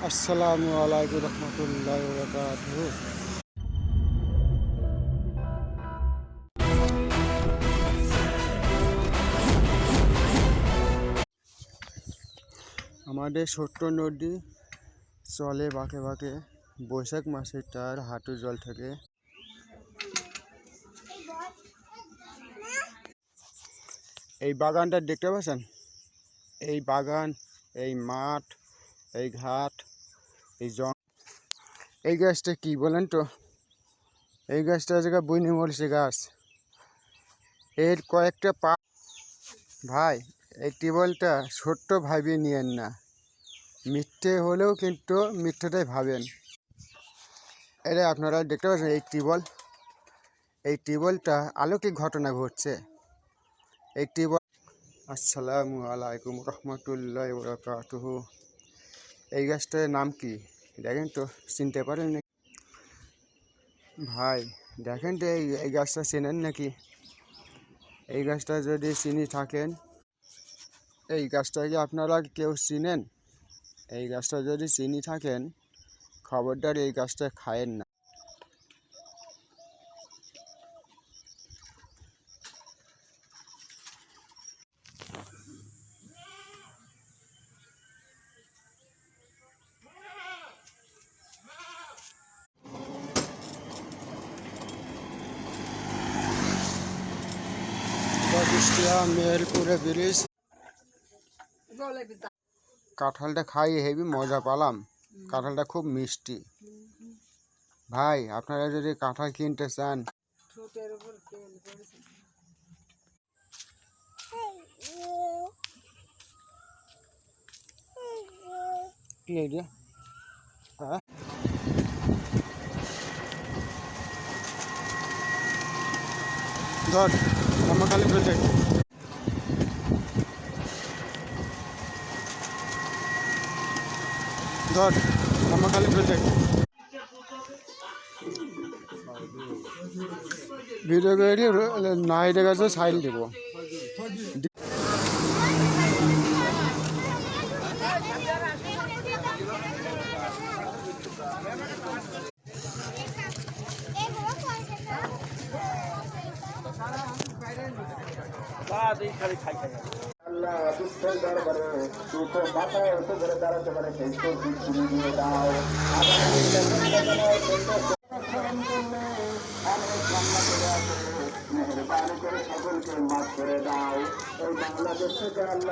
আসসালামু আলাইকুম রহমতুল্লাহ বারাকাতুহু। আমাদের ছোট্ট নদী চলে বাঁকে বাঁকে, বৈশাখ মাসে তার হাঁটু জল থাকে। এই বাগানটা দেখতে পাচ্ছেন? এই বাগান, এই মাঠ, এই ঘাট, এই এই গাছটা কি বলেন তো? এই গাছটা জায়গা বইনি মরিচে গাছ। এর কয়েকটা ভাই, এই টিউবওয়েলটা ছোট্ট ভাবিয়ে নিয়েন না, মিথ্যে হলেও কিন্তু মিথ্যেটাই ভাবেন। এটা আপনারা দেখতে পাচ্ছেন এই টিউবওয়েলটা অলৌকিক ঘটনা ঘটছে। এই টিউবওয়েল আসসালামু আলাইকুম রহমতুল্লাহ বারাকাতুহু। এই গাছটার নাম কি দেখেন তো, চিনতে পারেন নাকি? ভাই দেখেন তো, এই গাছটা চেনেন নাকি? এই গাছটা যদি চিনি থাকেন, এই গাছটাকে আপনারা কেউ চিনেন? এই গাছটা যদি চিনি থাকেন, খবরদার এই গাছটা খায়েন না। কুষ্টিয়া মেহেরপুরে ব্রিজ। কাঁঠালটা খাই হেবি মজা পেলাম। কাঁঠালটা খুব মিষ্টি। ভাই আপনারা যদি কাঁঠাল কিনতে চান, কি আইডিয়া? হ্যাঁ, ধর আমার খালি প্রজেক্ট ধর আমার খালি প্রজেক্ট ভিডিও করে নাইটের কাছে সাইল দেবো। আল্লাহ দুঃখের দরবারে দুটো মাথায় উঠে ধরে দাঁড়াতে পারে, সেই সবজি চুরি দিয়ে দাও। মেহরবানি করে সকলকে মাফ করে দাও। এই বাংলাদেশ থেকে আল্লাহ